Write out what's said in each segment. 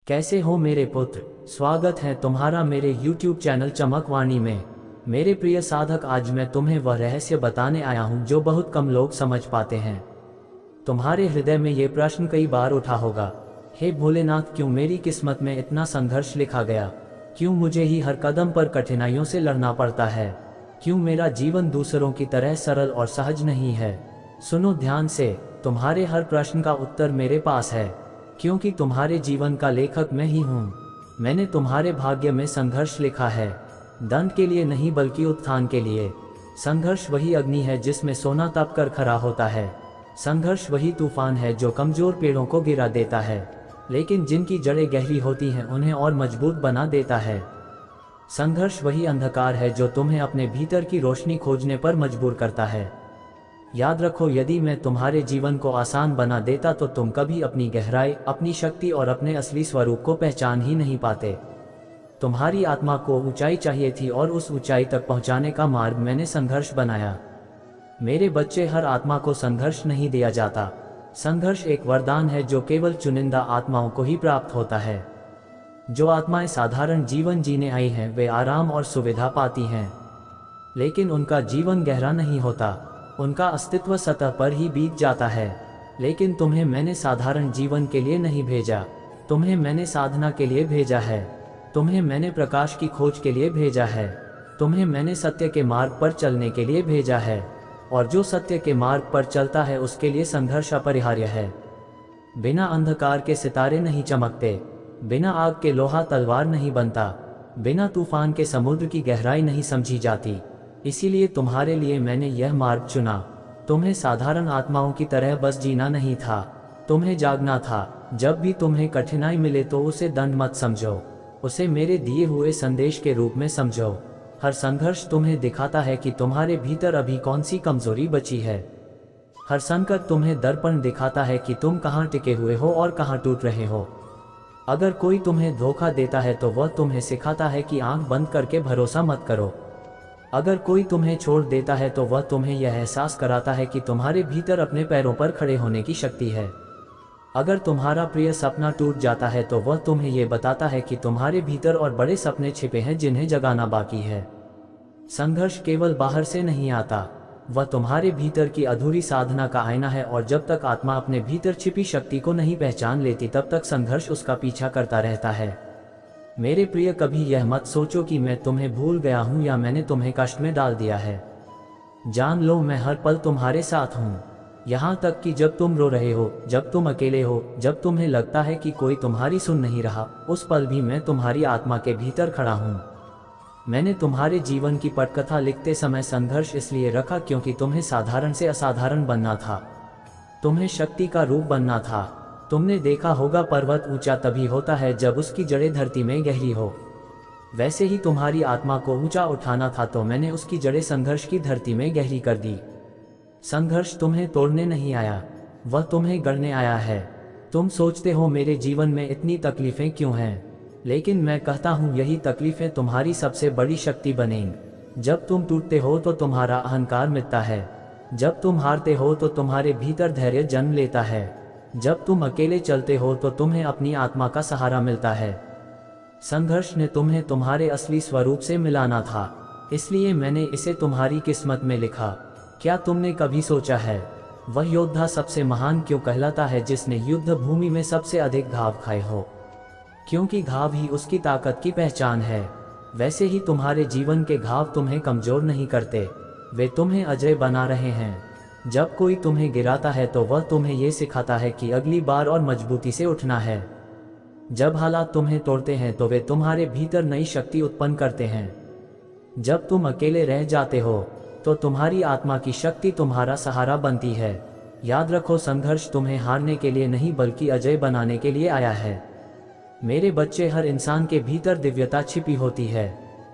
कैसे हो मेरे पुत्र। स्वागत है तुम्हारा मेरे YouTube चैनल चमकवाणी में। मेरे प्रिय साधक, आज मैं तुम्हें वह रहस्य बताने आया हूँ जो बहुत कम लोग समझ पाते हैं। तुम्हारे हृदय में ये प्रश्न कई बार उठा होगा, हे भोलेनाथ, क्यों मेरी किस्मत में इतना संघर्ष लिखा गया? क्यों मुझे ही हर कदम पर कठिनाइयों से लड़ना पड़ता है? क्यों मेरा जीवन दूसरों की तरह सरल और सहज नहीं है? सुनो ध्यान से, तुम्हारे हर प्रश्न का उत्तर मेरे पास है, क्योंकि तुम्हारे जीवन का लेखक मैं ही हूँ। मैंने तुम्हारे भाग्य में संघर्ष लिखा है, दंड के लिए नहीं बल्कि उत्थान के लिए। संघर्ष वही अग्नि है जिसमें सोना तप कर खरा होता है। संघर्ष वही तूफान है जो कमजोर पेड़ों को गिरा देता है, लेकिन जिनकी जड़ें गहरी होती हैं उन्हें और मजबूत बना देता है। संघर्ष वही अंधकार है जो तुम्हें अपने भीतर की रोशनी खोजने पर मजबूर करता है। याद रखो, यदि मैं तुम्हारे जीवन को आसान बना देता तो तुम कभी अपनी गहराई, अपनी शक्ति और अपने असली स्वरूप को पहचान ही नहीं पाते। तुम्हारी आत्मा को ऊंचाई चाहिए थी और उस ऊंचाई तक पहुंचाने का मार्ग मैंने संघर्ष बनाया। मेरे बच्चे, हर आत्मा को संघर्ष नहीं दिया जाता। संघर्ष एक वरदान है जो केवल चुनिंदा आत्माओं को ही प्राप्त होता है। जो आत्माएं साधारण जीवन जीने आई हैं वे आराम और सुविधा पाती हैं, लेकिन उनका जीवन गहरा नहीं होता। उनका अस्तित्व सतह पर ही बीत जाता है। लेकिन तुम्हें मैंने साधारण जीवन के लिए नहीं भेजा, तुम्हें मैंने साधना के लिए भेजा है। तुम्हें मैंने प्रकाश की खोज के लिए भेजा है। तुम्हें मैंने सत्य के मार्ग पर चलने के लिए भेजा है, और जो सत्य के मार्ग पर चलता है उसके लिए संघर्ष अपरिहार्य है। बिना अंधकार के सितारे नहीं चमकते, बिना आग के लोहा तलवार नहीं बनता, बिना तूफान के समुद्र की गहराई नहीं समझी जाती। इसीलिए तुम्हारे लिए मैंने यह मार्ग चुना। तुम्हें साधारण आत्माओं की तरह बस जीना नहीं था, तुम्हें जागना था। जब भी तुम्हें कठिनाई मिले तो उसे दंड मत समझो, उसे मेरे दिए हुए संदेश के रूप में समझो। हर संघर्ष तुम्हें दिखाता है कि तुम्हारे भीतर अभी कौन सी कमजोरी बची है। हर संकट तुम्हें दर्पण दिखाता है कि तुम कहाँ टिके हुए हो और कहाँ टूट रहे हो। अगर कोई तुम्हें धोखा देता है तो वह तुम्हें सिखाता है कि आंख बंद करके भरोसा मत करो। अगर कोई तुम्हें छोड़ देता है तो वह तुम्हें यह एहसास कराता है कि तुम्हारे भीतर अपने पैरों पर खड़े होने की शक्ति है। अगर तुम्हारा प्रिय सपना टूट जाता है तो वह तुम्हें यह बताता है कि तुम्हारे भीतर और बड़े सपने छिपे हैं जिन्हें जगाना बाकी है। संघर्ष केवल बाहर से नहीं आता, वह तुम्हारे भीतर की अधूरी साधना का आईना है, और जब तक आत्मा अपने भीतर छिपी शक्ति को नहीं पहचान लेती तब तक संघर्ष उसका पीछा करता रहता है। मेरे प्रिय, कभी यह मत सोचो कि मैं तुम्हें भूल गया हूं या मैंने तुम्हें कष्ट में डाल दिया है। जान लो, मैं हर पल तुम्हारे साथ हूं। यहाँ तक कि जब तुम रो रहे हो, जब तुम अकेले हो, जब तुम्हें लगता है कि कोई तुम्हारी सुन नहीं रहा, उस पल भी मैं तुम्हारी आत्मा के भीतर खड़ा हूँ। मैंने तुम्हारे जीवन की पटकथा लिखते समय संघर्ष इसलिए रखा क्योंकि तुम्हें साधारण से असाधारण बनना था, तुम्हें शक्ति का रूप बनना था। तुमने देखा होगा, पर्वत ऊंचा तभी होता है जब उसकी जड़ें धरती में गहरी हो। वैसे ही तुम्हारी आत्मा को ऊंचा उठाना था तो मैंने उसकी जड़ें संघर्ष की धरती में गहरी कर दी। संघर्ष तुम्हें तोड़ने नहीं आया, वह तुम्हें गढ़ने आया है। तुम सोचते हो मेरे जीवन में इतनी तकलीफें क्यों हैं, लेकिन मैं कहता हूँ यही तकलीफें तुम्हारी सबसे बड़ी शक्ति बनेंगी। जब तुम टूटते हो तो तुम्हारा अहंकार मिटता है, जब तुम हारते हो तो तुम्हारे भीतर धैर्य जन्म लेता है, जब तुम अकेले चलते हो तो तुम्हें अपनी आत्मा का सहारा मिलता है। संघर्ष ने तुम्हें तुम्हारे असली स्वरूप से मिलाना था, इसलिए मैंने इसे तुम्हारी किस्मत में लिखा। क्या तुमने कभी सोचा है वह योद्धा सबसे महान क्यों कहलाता है जिसने युद्ध भूमि में सबसे अधिक घाव खाए हो? क्योंकि घाव ही उसकी ताकत की पहचान है। वैसे ही तुम्हारे जीवन के घाव तुम्हें कमजोर नहीं करते, वे तुम्हें अजय बना रहे हैं। जब कोई तुम्हें गिराता है तो वह तुम्हें यह सिखाता है कि अगली बार और मजबूती से उठना है। जब हालात तुम्हें तोड़ते हैं तो वे तुम्हारे भीतर नई शक्ति उत्पन्न करते हैं। जब तुम अकेले रह जाते हो तो तुम्हारी आत्मा की शक्ति तुम्हारा सहारा बनती है। याद रखो, संघर्ष तुम्हें हारने के लिए नहीं बल्कि अजय बनाने के लिए आया है। मेरे बच्चे, हर इंसान के भीतर दिव्यता छिपी होती है,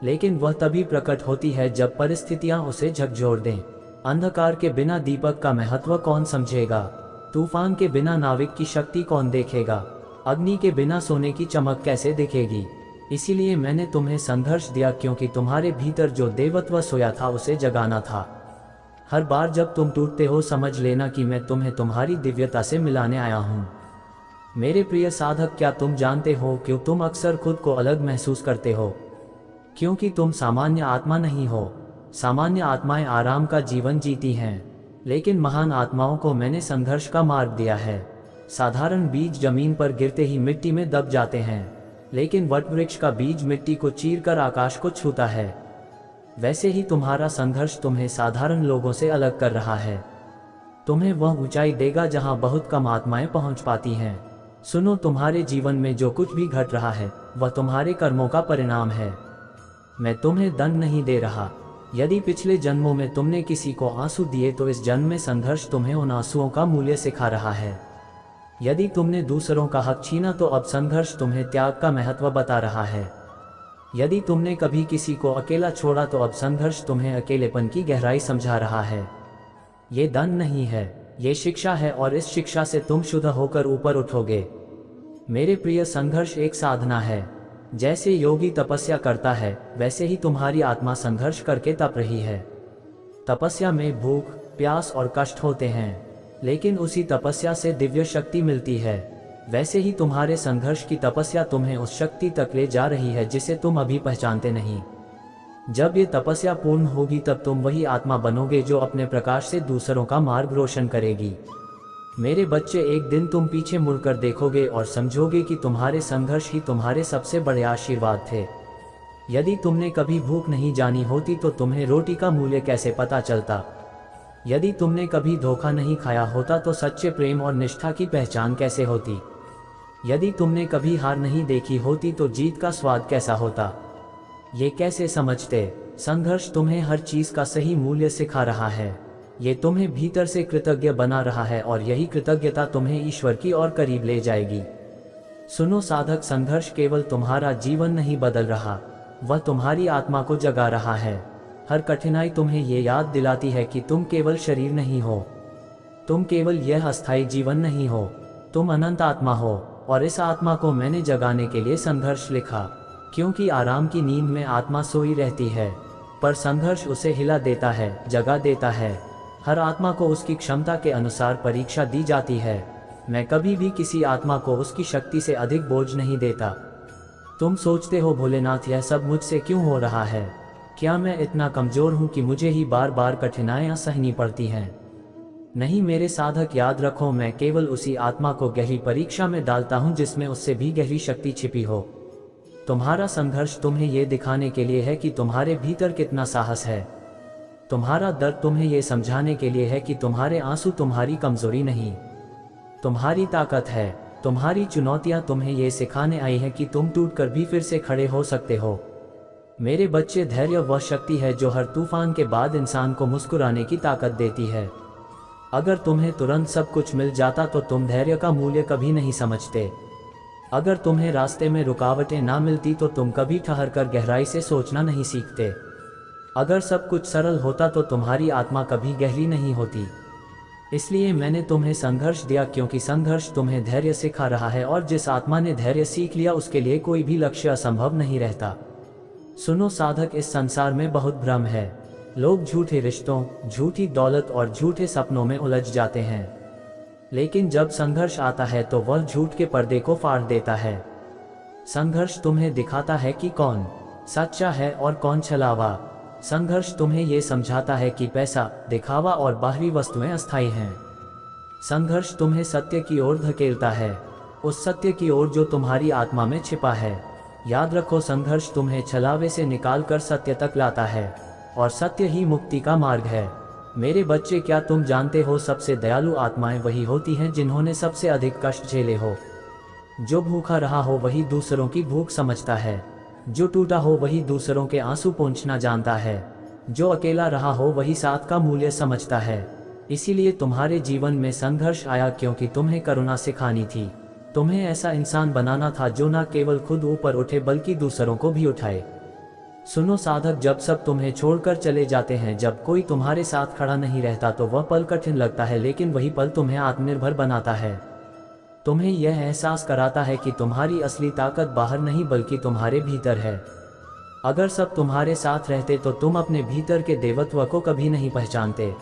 लेकिन वह तभी प्रकट होती है जब परिस्थितियां उसे झकझोर दें। अंधकार के बिना दीपक का महत्व कौन समझेगा? तूफान के बिना नाविक की शक्ति कौन देखेगा? अग्नि के बिना सोने की चमक कैसे दिखेगी? इसीलिए मैंने तुम्हें संघर्ष दिया, क्योंकि तुम्हारे भीतर जो देवत्व सोया था उसे जगाना था। हर बार जब तुम टूटते हो समझ लेना कि मैं तुम्हें तुम्हारी दिव्यता से मिलाने आया हूँ। मेरे प्रिय साधक, क्या तुम जानते हो क्यों तुम अक्सर खुद को अलग महसूस करते हो? क्योंकि तुम सामान्य आत्मा नहीं हो। सामान्य आत्माएं आराम का जीवन जीती हैं, लेकिन महान आत्माओं को मैंने संघर्ष का मार्ग दिया है। साधारण बीज जमीन पर गिरते ही मिट्टी में दब जाते हैं, लेकिन वटवृक्ष का बीज मिट्टी को चीरकर आकाश को छूता है। वैसे ही तुम्हारा संघर्ष तुम्हें साधारण लोगों से अलग कर रहा है। तुम्हें वह ऊंचाई देगा जहां बहुत कम आत्माएं पहुंच पाती हैं। सुनो, तुम्हारे जीवन में जो कुछ भी घट रहा है वह तुम्हारे कर्मों का परिणाम है। मैं तुम्हें दंड नहीं दे रहा। यदि पिछले जन्मों में तुमने किसी को आंसू दिए तो इस जन्म में संघर्ष तुम्हें उन आंसुओं का मूल्य सिखा रहा है। यदि तुमने दूसरों का हक छीना तो अब संघर्ष तुम्हें त्याग का महत्व बता रहा है। यदि तुमने कभी किसी को अकेला छोड़ा तो अब संघर्ष तुम्हें अकेलेपन की गहराई समझा रहा है। ये दंड नहीं है, ये शिक्षा है, और इस शिक्षा से तुम शुद्ध होकर ऊपर उठोगे। मेरे प्रिय, संघर्ष एक साधना है। जैसे योगी तपस्या करता है, वैसे ही तुम्हारी आत्मा संघर्ष करके तप रही है। तपस्या में भूख, प्यास और कष्ट होते हैं, लेकिन उसी तपस्या से दिव्य शक्ति मिलती है। वैसे ही तुम्हारे संघर्ष की तपस्या तुम्हें उस शक्ति तक ले जा रही है जिसे तुम अभी पहचानते नहीं। जब ये तपस्या पूर्ण होगी तब तुम वही आत्मा बनोगे जो अपने प्रकाश से दूसरों का मार्ग रोशन करेगी। मेरे बच्चे, एक दिन तुम पीछे मुड़कर देखोगे और समझोगे कि तुम्हारे संघर्ष ही तुम्हारे सबसे बड़े आशीर्वाद थे। यदि तुमने कभी भूख नहीं जानी होती तो तुम्हें रोटी का मूल्य कैसे पता चलता? यदि तुमने कभी धोखा नहीं खाया होता तो सच्चे प्रेम और निष्ठा की पहचान कैसे होती? यदि तुमने कभी हार नहीं देखी होती तो जीत का स्वाद कैसा होता? ये कैसे समझते? संघर्ष तुम्हें हर चीज का सही मूल्य सिखा रहा है। ये तुम्हें भीतर से कृतज्ञ बना रहा है, और यही कृतज्ञता तुम्हें ईश्वर की ओर करीब ले जाएगी। सुनो साधक, संघर्ष केवल तुम्हारा जीवन नहीं बदल रहा, वह तुम्हारी आत्मा को जगा रहा है। हर कठिनाई तुम्हें ये याद दिलाती है कि तुम केवल शरीर नहीं हो, तुम केवल यह अस्थायी जीवन नहीं हो, तुम अनंत आत्मा हो। और इस आत्मा को मैंने जगाने के लिए संघर्ष लिखा, क्योंकि आराम की नींद में आत्मा सोई रहती है, पर संघर्ष उसे हिला देता है, जगा देता है। हर आत्मा को उसकी क्षमता के अनुसार परीक्षा दी जाती है। मैं कभी भी किसी आत्मा को उसकी शक्ति से अधिक बोझ नहीं देता। तुम सोचते हो, भोलेनाथ, यह सब मुझसे क्यों हो रहा है? क्या मैं इतना कमजोर हूं कि मुझे ही बार बार कठिनाइयां सहनी पड़ती हैं? नहीं मेरे साधक, याद रखो, मैं केवल उसी आत्मा को गहरी परीक्षा में डालता हूं जिसमें उससे भी गहरी शक्ति छिपी हो। तुम्हारा संघर्ष तुम्हें यह दिखाने के लिए है कि तुम्हारे भीतर कितना साहस है। तुम्हारा दर्द तुम्हें यह समझाने के लिए है कि तुम्हारे आंसू तुम्हारी कमजोरी नहीं, तुम्हारी ताकत है। तुम्हारी चुनौतियां तुम्हें यह सिखाने आई है कि तुम टूटकर भी फिर से खड़े हो सकते हो। मेरे बच्चे, धैर्य वह शक्ति है जो हर तूफान के बाद इंसान को मुस्कुराने की ताकत देती है। अगर तुम्हें तुरंत सब कुछ मिल जाता तो तुम धैर्य का मूल्य कभी नहीं समझते। अगर तुम्हें रास्ते में रुकावटें ना मिलती तो तुम कभी ठहरकर गहराई से सोचना नहीं सीखते। अगर सब कुछ सरल होता तो तुम्हारी आत्मा कभी गहरी नहीं होती। इसलिए मैंने तुम्हें संघर्ष दिया, क्योंकि संघर्ष तुम्हें धैर्य सिखा रहा है, और जिस आत्मा ने धैर्य सीख लिया उसके लिए कोई भी लक्ष्य असंभव नहीं रहता। सुनो साधक, इस संसार में बहुत भ्रम है। लोग झूठे रिश्तों, झूठी दौलत और झूठे सपनों में उलझ जाते हैं, लेकिन जब संघर्ष आता है तो वह झूठ के पर्दे को फाड़ देता है। संघर्ष तुम्हें दिखाता है कि कौन सच्चा है और कौन छलावा। संघर्ष तुम्हें यह समझाता है कि पैसा, दिखावा और बाहरी वस्तुएं अस्थायी हैं। संघर्ष तुम्हें सत्य की ओर धकेलता है, उस सत्य की ओर जो तुम्हारी आत्मा में छिपा है। याद रखो, संघर्ष तुम्हें छलावे से निकालकर सत्य तक लाता है, और सत्य ही मुक्ति का मार्ग है। मेरे बच्चे, क्या तुम जानते हो, सबसे दयालु आत्माएं वही होती हैं जिन्होंने सबसे अधिक कष्ट झेले हो। जो भूखा रहा हो वही दूसरों की भूख समझता है, जो टूटा हो वही दूसरों के आंसू पोंछना जानता है, जो अकेला रहा हो वही साथ का मूल्य समझता है। इसीलिए तुम्हारे जीवन में संघर्ष आया, क्योंकि तुम्हें करुणा सिखानी थी। तुम्हें ऐसा इंसान बनाना था जो न केवल खुद ऊपर उठे बल्कि दूसरों को भी उठाए। सुनो साधक, जब सब तुम्हें छोड़कर चले जाते हैं, जब कोई तुम्हारे साथ खड़ा नहीं रहता तो वह पल कठिन लगता है, लेकिन वही पल तुम्हें आत्मनिर्भर बनाता है। तुम्हें यह एहसास कराता है कि तुम्हारी असली ताकत बाहर नहीं बल्कि तुम्हारे भीतर है। अगर सब तुम्हारे साथ रहते तो तुम अपने भीतर के देवत्व को कभी नहीं पहचानते।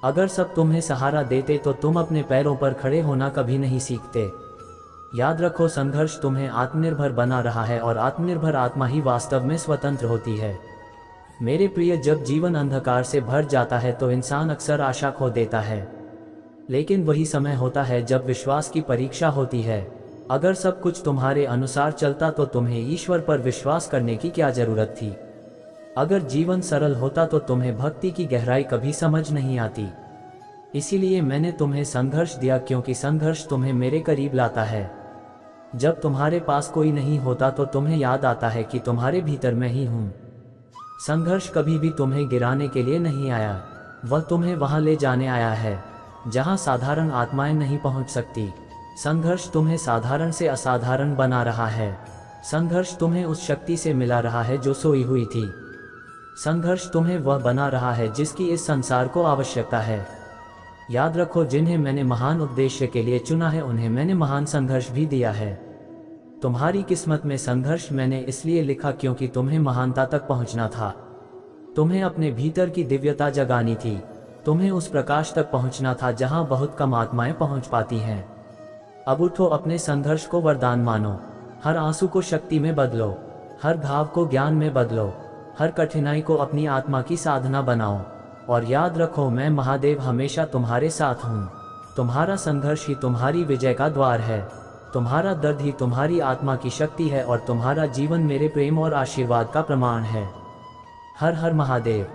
अगर सब तुम्हें सहारा देते तो तुम अपने पैरों पर खड़े होना कभी नहीं सीखते। याद रखो, संघर्ष तुम्हें आत्मनिर्भर बना रहा है और आत्मनिर्भर आत्मा ही वास्तव में स्वतंत्र होती है। मेरे प्रिय, जब जीवन अंधकार से भर जाता है तो इंसान अक्सर आशा खो देता है, लेकिन वही समय होता है जब विश्वास की परीक्षा होती है। अगर सब कुछ तुम्हारे अनुसार चलता तो तुम्हें ईश्वर पर विश्वास करने की क्या जरूरत थी। अगर जीवन सरल होता तो तुम्हें भक्ति की गहराई कभी समझ नहीं आती। इसीलिए मैंने तुम्हें संघर्ष दिया, क्योंकि संघर्ष तुम्हें मेरे करीब लाता है। जब तुम्हारे पास कोई नहीं होता तो तुम्हें याद आता है कि तुम्हारे भीतर मैं ही हूँ। संघर्ष कभी भी तुम्हें गिराने के लिए नहीं आया, वह तुम्हें वहां ले जाने आया है जहां साधारण आत्माएं नहीं पहुंच सकती। संघर्ष तुम्हें साधारण से असाधारण बना रहा है। संघर्ष तुम्हें उस शक्ति से मिला रहा है जो सोई हुई थी। संघर्ष तुम्हें वह बना रहा है जिसकी इस संसार को आवश्यकता है। याद रखो, जिन्हें मैंने महान उद्देश्य के लिए चुना है उन्हें मैंने महान संघर्ष भी दिया है। तुम्हारी किस्मत में संघर्ष मैंने इसलिए लिखा क्योंकि तुम्हें महानता तक पहुंचना था। तुम्हें अपने भीतर की दिव्यता जगानी थी। तुम्हें उस प्रकाश तक पहुंचना था जहां बहुत कम आत्माएं पहुंच पाती हैं। अब उठो, अपने संघर्ष को वरदान मानो। हर आंसू को शक्ति में बदलो, हर घाव को ज्ञान में बदलो, हर कठिनाई को अपनी आत्मा की साधना बनाओ। और याद रखो, मैं महादेव हमेशा तुम्हारे साथ हूँ। तुम्हारा संघर्ष ही तुम्हारी विजय का द्वार है। तुम्हारा दर्द ही तुम्हारी आत्मा की शक्ति है और तुम्हारा जीवन मेरे प्रेम और आशीर्वाद का प्रमाण है। हर हर महादेव।